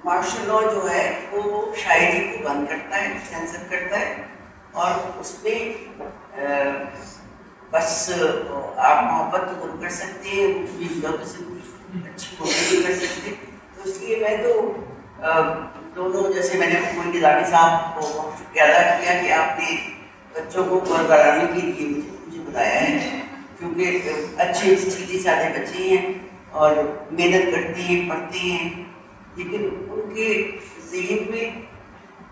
Martial law जो है वो शायरी को बंद करता है, सेंसर करता है, और उसमें बस आप मोहब्बत तो कर सकते हैं, कुछ भी अच्छी कोशिश कर सकते। तो इसलिए मैं तो दोनों, जैसे मैंने कोई निज़ामी साहब को अदा किया कि आपने बच्चों को बढ़ाने के लिए मुझे बताया है, क्योंकि अच्छे सीधे साधे बच्चे हैं और मेहनत करते हैं, पढ़ते हैं, लेकिन उनके ज़हन में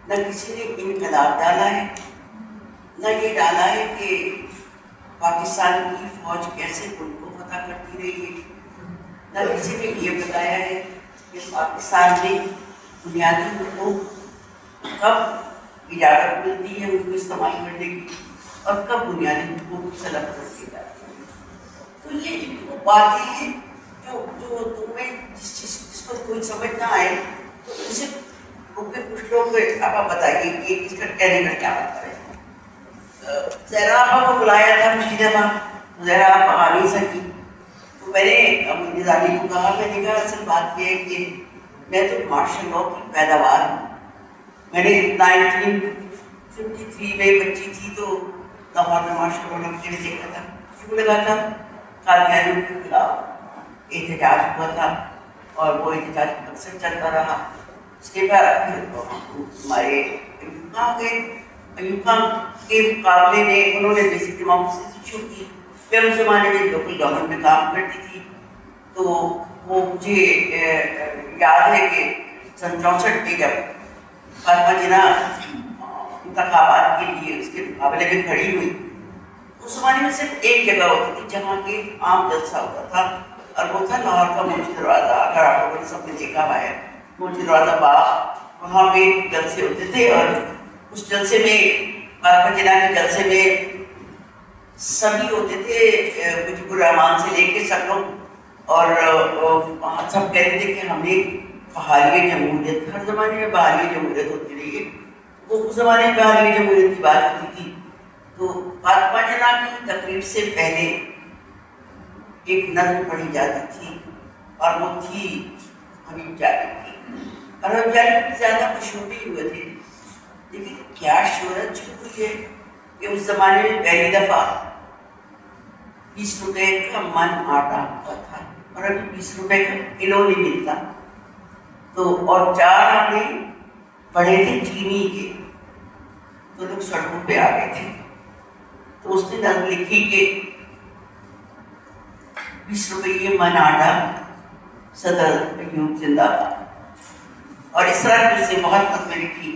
न किसी ने इनकलाब डाला है, न ये डाला है कि पाकिस्तान की फौज कैसे मुल्क को फतह करती रही है, न किसी ने ये बताया है कि पाकिस्तान में बुनियादी मुल्कों कब इजाज़त मिलती है उनको इस्तेमाल करने की और कब बुनियादी मुल्कों को सलाह करती जाती है। तो ये वो बातें हैं जो तुम्हें जिस पर कोई समझ ना आए तो उसे कुछ लोग आप बताइए कि इसका कहने का क्या मतलब है। ज़हरा आपा को बुलाया था मुश्किल ज़हरा आप आ नहीं सकी, तो मैंने निज़ामी को कहा, मैंने कहा असल बात यह है कि मैं तो मार्शल लॉ की पैदावार हूँ। मैंने 1953 में बच्ची थी तो लाहौर में मार्शल लॉ ने देखा था, क्यों लगा था, कादियानियों के खिलाफ एहतजाज हुआ था और वो एहतजाज अक्सर चलता रहा। उसके बाद हमारे अयूब खान के मुकाबले में उन्होंने बेसिक डेमोक्रेसी शुरू की। फिर उस ज़माने में लोकल गवर्नमेंट में काम करती थी, तो वो मुझे याद है कि 64 में जब फातिमा जिन्ना इंतखाबात के लिए उसके मुकाबले में खड़ी हुई, उस ज़माने में सिर्फ एक जगह होती थी जहाँ के आम जलसा होता था, और वो था लाहौर का मोची दरवाज़ा। अगर आप लोगों ने सबने देखा हुआ है मोची दरवाज़ा बाग, वहाँ पे जलसे होते थे, और उस जलसे में फातिमा जिन्ना के जलसे में सभी होते थे, मुजीबुर रहमान से लेके सब लोग, और सब कहते थे कि हमें बहाली जमहूरियत, हर ज़माने में बहाली जमहूरियत होती रही है, वो उस ज़माने में बहाली जमहूरियत की बात होती थी। तो फातिमा जिन्ना की तकरीर से पहले एक नज़्म पढ़ी जाती थी और वो थी हबीब जालिब की। और हबीब जालिब की ज़्यादा मशहूर नहीं हुए थे, लेकिन क्या शोहरत छुप हुई है कि उस ज़माने में पहली दफ़ा 20 रुपए का मन आटा हुआ था, और अभी 20 रुपए का किलो नहीं मिलता। तो और 4 आने पड़े थे चीनी के, तो लोग सड़कों पे आ गए थे। तो उसने नज़्म लिखी कि 20 रुपये मन आटा सदर अयूब जिंदाबाद, और इस तरह से बहुत नज़्में लिखी।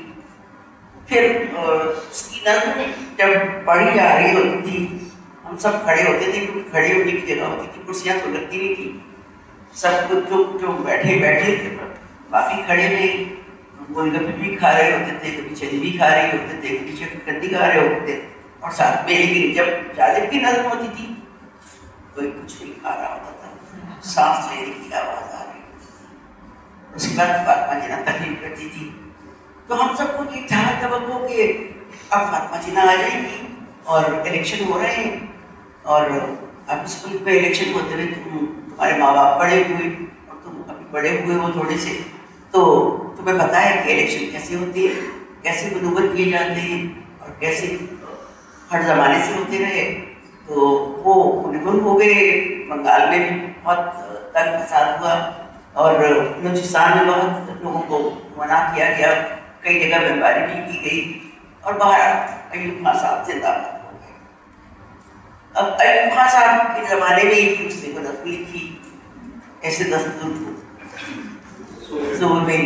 फिर उसकी नज़्म जब पढ़ी जा रही होती थी, हम सब खड़े होते थे, क्योंकि खड़े होने की जगह होती थी, कुर्सियाँ तो लगती नहीं थी, सब कुछ जो बैठे थे, बाकी खड़े नहीं, गोलगप्पे भी खा रहे होते थे, कभी जलेबी खा रहे होते थे, कभी चटकंदी खा रहे होते थे, और साथ में लेकिन जब जालिब की नज़्म होती थी कोई कुछ नहीं खा रहा होता था, सांस लेने की आवाज़ आ रही। उसके बाद फातिमा जिन्ना तकलीफ करती थी, तो हम सबको ये था तवक्को कि अब फातिमा जिन्ना आ जाएंगी और इलेक्शन हो रहे हैं, और अब स्कूल पे इलेक्शन होते हुए तुम्हारे माँ बाप बड़े हुए और तुम अभी बड़े हुए हो थोड़े से, तो तुम्हें पता है कि इलेक्शन कैसे होती है, कैसे मनूवर किए जाते हैं, और कैसे हर ज़माने से होते रहे। तो वो मुनवर हो गए, बंगाल में भी बहुत तंग फसाद हुआ, और बलूचिस्तान में बहुत लोगों को मना किया गया, कई जगह बमबारी भी की गई, और बाहर अयूब खान साहब जिंदाबाद हो गए। अब अयूब खान साहब के ज़माने में एक दूसरे को नज़्म लिखी, ऐसे दस्तूर जोर में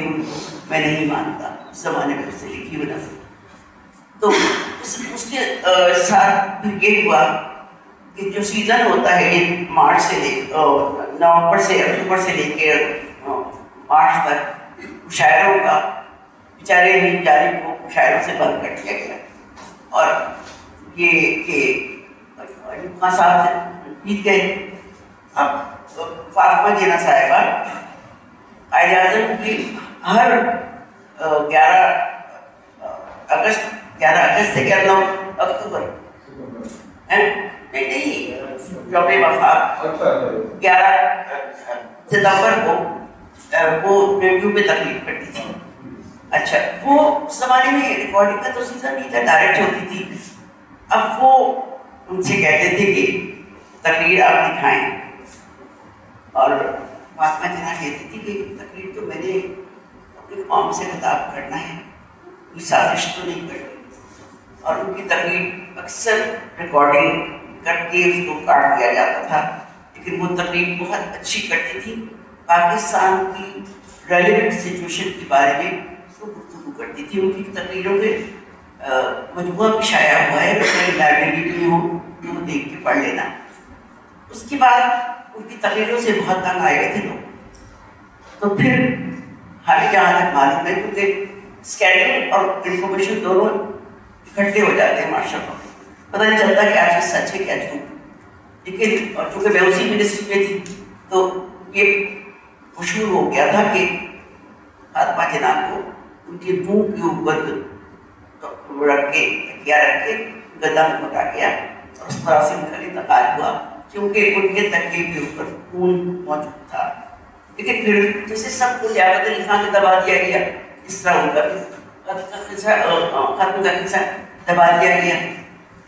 मैं नहीं मानता, उस ज़माने में उससे लिखी हुई नज़्म। तो उसके साथ फिर ये हुआ कि जो सीज़न होता है ये मार्च से नवंबर से अक्टूबर से लेकर मार्च तक शायरों का, बेचारे जालिब को शायरों से बंद कर दिया गया, और ये कि अयूब खान साहब जीत गए। अब फातिमा जिन्ना साहिबा कायद-ए-आज़म की हर 11 अगस्त से 9 अक्टूबर नहीं जौने वफात 11 सितंबर को वो रिव्यू में तकलीफ करती थी, अच्छा, वो उस जमाने में रिकॉर्डिंग का तो सीजन नहीं था, डायरेक्ट होती थी। अब वो उनसे कहते थे कि तकरीर आप दिखाएं, और महात्मा जना कहती थी कि तकरीर तो मैंने अपनी कौम से खिताब करना है, कोई साजिश तो नहीं करनी। और उनकी तकरीर अक्सर रिकॉर्डिंग करके उसको काट दिया जाता था, लेकिन वो तकरीर बहुत अच्छी करती थी। पाकिस्तान की रेलिवेंट सिचुएशन के बारे में वो गुफ्तगू करती थी। उनकी तकरीरों के मजमूआ भी शाया हुआ है, मेरी लाइब्रेरी में हो तो वो देख के पढ़ लेना। उसके बाद उनकी तकरीरों से बहुत तंग आए हुए थे लोग। तो फिर हमें जहाँ तक मालूम है, क्योंकि स्कैंडल और इंफॉर्मेशन दोनों इकट्ठे हो जाते हैं माशाल्लाह, पता नहीं चलता क्या चीज़ सच है क्या झूठ। लेकिन और चूँकि मैं उसी मिनिस्ट्री में थी तो ये मशहूर हो गया था कि फातिमा जना को उनके मुंह के ऊपर रख के तकिया रख के गदा में उठा गया और उस तरह से उनका इंतकाल हुआ, क्योंकि उनके तकिए के ऊपर खून मौजूद था। लेकिन फिर जैसे सबको लियाकत अली खान को दबा दिया गया, इस तरह उनका खत्म का किस्सा दबा दिया गया।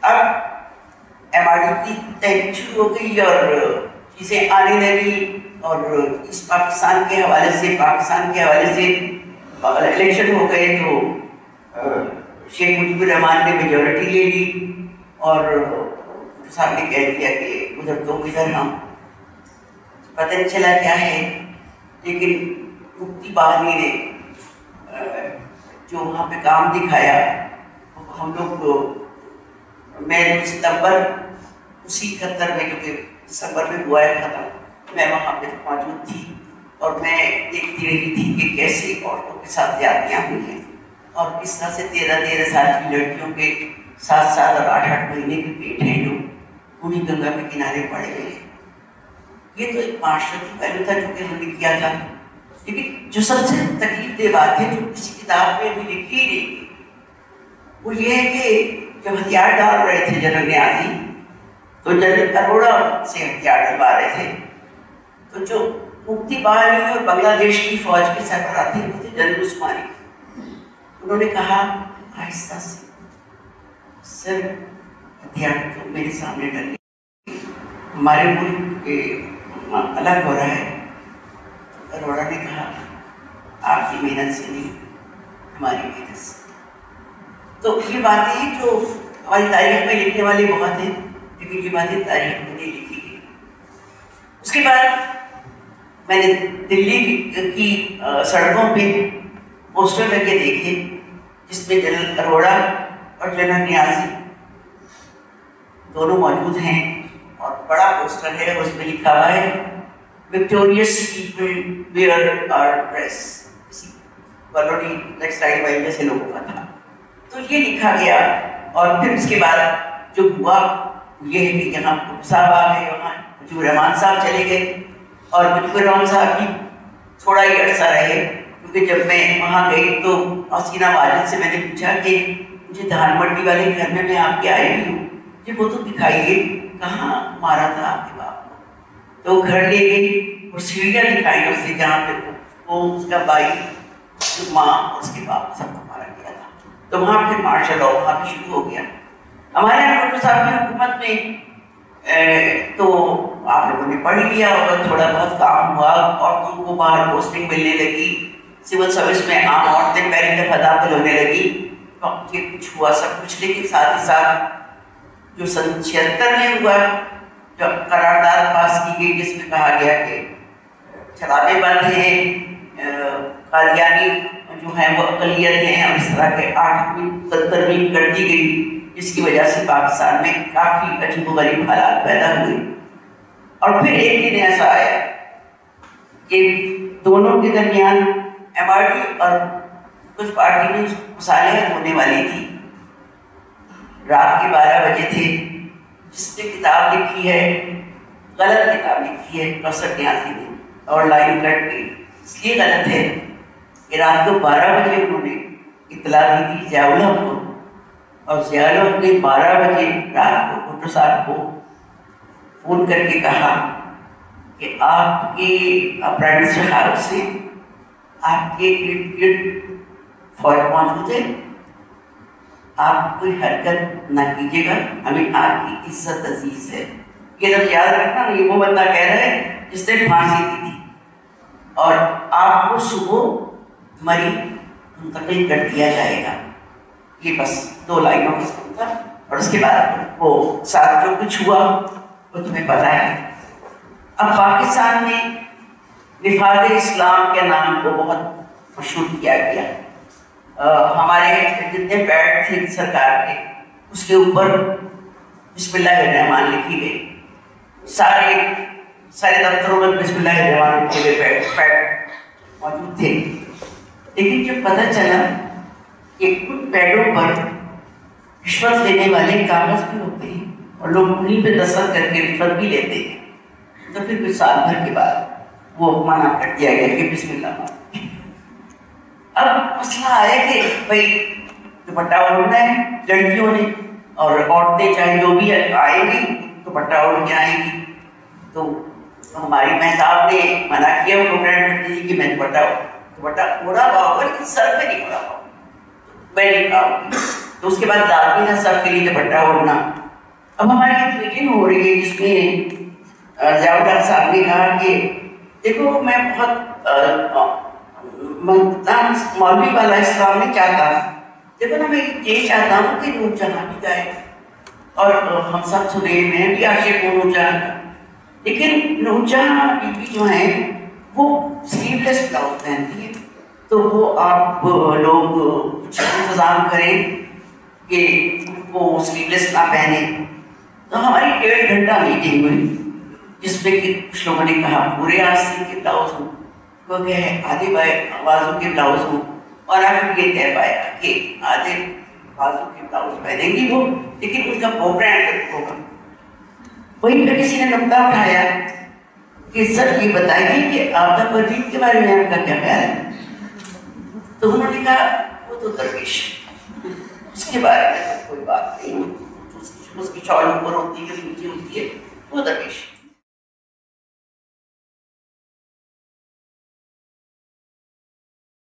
अब MRD की तहरीक शुरू हो गई और चीज़ें आने लगी, और इस पाकिस्तान के हवाले से इलेक्शन हो गए तो शेख मुजीबुर रहमान ने मेजॉरिटी ले ली और साहब ने कह दिया कि उधर तो इधर हम, पता नहीं चला क्या है। लेकिन मुफ्ती बहानी ने जो वहाँ पे काम दिखाया, हम लोग मैं सितंबर उसी 71 में, क्योंकि दिसंबर में हुआ है खत्म, मैं वहाँ पे मौजूद थी और मैं देखती रही थी कि कैसे औरतों के साथ ज्यादतियाँ हुई हैं और किस तरह से 13-13 साल की लड़कियों के 7 साल और 8-8 महीने के पेट हैं जो पूरी गंगा के किनारे पड़े हुए हैं। ये तो एक माशरती पहलू था जो कि हमने किया था। लेकिन जो सबसे तकलीफदेह बात है जो किसी किताब में अभी लिखी ही नहीं, वो ये है कि जब हथियार डाल रहे थे जनरल न्याजी, तो जनरल अरोड़ा से हथियार डलवा रहे थे, तो जो मुफ्ती बहानी और बांग्लादेश की फौज के सरबराह थे वो थे जनरल उस्मानी। उन्होंने कहा आहिस्ता से, सर हथियार तो मेरे सामने डले, हमारे मुल्क के अलग हो रहा है। अरोड़ा ने कहा आपकी मेहनत से नहीं, हमारी मेहनत से। तो ये बातें जो हमारी तारीख में लिखने वाले बहुत हैं, लेकिन ये बातें तारीख में नहीं लिखी गई। उसके बाद मैंने दिल्ली की सड़कों पे पोस्टर लगे देखे जिसमें जनरल अरोड़ा और जनरल नियाजी दोनों मौजूद हैं, और बड़ा पोस्टर है, उसमें लिखा हुआ है victorious people wear our dress, colony textile while जैसे लोगों का था। तो ये लिखा गया। और फिर उसके बाद जो हुआ ये है कि यहाँ साहब आ गए, वहाँ मुजीबुर रहमान साहब चले गए, और मुजीबुर रहमान साहब भी थोड़ा ही अरसा रहे, क्योंकि जब मैं वहाँ गई तो हसीना वालिद से मैंने पूछा कि मुझे धान मंडी वाले घर में मैं आपके आई हुई हूँ, मुझे वो तो दिखाइए कहाँ मारा था आपके बाप को। तो घर ले गई और सीढ़ियाँ दिखाई उससे जहाँ पे वो उसका भाई, माँ, उसके बाप सबको मारा गया था। तो वहाँ फिर मार्शल लॉ वहाँ भी शुरू हो गया। हमारे यहाँ डॉक्टर साहब की हुकूमत में तो आप लोगों ने पढ़ लिया और थोड़ा बहुत काम हुआ, औरतों को बाहर पोस्टिंग मिलने लगी, सिविल सर्विस में आम औरतें पहली दफा दाखिल होने लगी, ये कुछ हुआ सब कुछ। लेकिन साथ ही साथ जो सन 76 में हुआ, जब करारदाद पास की गई जिसमें कहा गया कि शराबे बंद हैं, कादियानी जो है वो अकलियत हैं, और इस तरह के 8वीं तरमीम कर दी गई, जिसकी वजह से पाकिस्तान में काफ़ी अजीबोगरीब हालात पैदा हुए। और फिर एक दिन ऐसा आया कि दोनों के दरमियान MRD और कुछ पार्टी में मुसालिहत होने वाली थी। रात के 12 बजे थे। जिसने किताब लिखी है, गलत किताब लिखी है प्रोफेसर न्याजी ने, और लाइन कट गई, इसलिए गलत है कि रात को 12 बजे उन्होंने इतला दी थी ज़ियाउल हक को, और ज़ियाउल हक ने 12 बजे रात को भुट्टो साहब को फ़ोन करके कहा कि आपके अप्रेंटिस हाउस से आपके फौज मौजूद है, आप कोई हरकत ना कीजिएगा, हमें आपकी इज्जत अजीज है। ये जब याद रखना, ये वो बंदा कह रहा है जिसने फांसी दी थी और आपको सुबह मरी मुंतकिल कर दिया जाएगा। ये बस 2 लाइनों का था और उसके बाद वो साथ जो कुछ हुआ वो तुम्हें पता है। अब पाकिस्तान में निफाज़ इस्लाम के नाम को बहुत मशहूर किया गया। हमारे जितने पैड थे सरकार के, उसके ऊपर बिस्मिल्लाहिर्रहमान लिखी गई। सारे दफ्तरों में बिस्मिल्लाहिर्रहमान लिखे गए पैड मौजूद थे। लेकिन जब पता चला कि कुछ पैडों पर रिश्वत लेने वाले कागज भी होते हैं और लोग उन्हीं पे दस्तखत करके रिश्वत भी लेते हैं, तो फिर कुछ साल भर के बाद वो मना कर दिया गया कि बिस्मिल्लाह। अब मसला आया कि भाई दुपट्टा ओढ़ना है लड़कियों ने, और औरतें चाहे जो भी आएंगी दुपट्टा ओढ़ के आएंगी। तो हमारी महताब ने मना किया प्रोग्राम करने की कि मैं दुपट्टा ओढ़ा पाऊंगा लेकिन सर पे नहीं ओढ़ा पाऊंगा, मैं नहीं पाऊंगी। तो उसके बाद लाजमी है सब के लिए दुपट्टा ओढ़ना। अब हमारी एक मीटिंग हो रही है जिसमें जावेद साहब ने कहा कि देखो मैं बहुत मौलवी वाला इस्लाम नहीं चाहता, देखो ना मैं ये चाहता हूँ कि नूरजहां भी गाए और हम सब सुने, मैं भी आशिक हूँ नूरजहां का। लेकिन नूरजहां बीबी जो है वो स्लीवलेस ब्लाउज पहनती है, तो वो आप लोग इंतजाम करें कि वो स्लीवलेस ना पहने। तो हमारी 1.5 घंटा मीटिंग हुई जिसमें कि कुछ लोगों ने कहा पूरे आस्तीन के ब्लाउज हो, वो कहे आधे बाजू के ब्लाउज हो, और आखिर ये तय पाया कि आधे बाजू के ब्लाउज पहनेंगी वो, लेकिन उनका प्रोग्राम होगा। वहीं पर किसी ने नुक्ता उठाया कि सर ये बताइए कि आपदा परवीन के बारे में आपका क्या ख्याल है। तो उन्होंने कहा वो तो दरवेश, उसके बारे में कोई बात नहीं, उसकी शॉल ऊपर होती है नीचे होती है, वो दरवेश।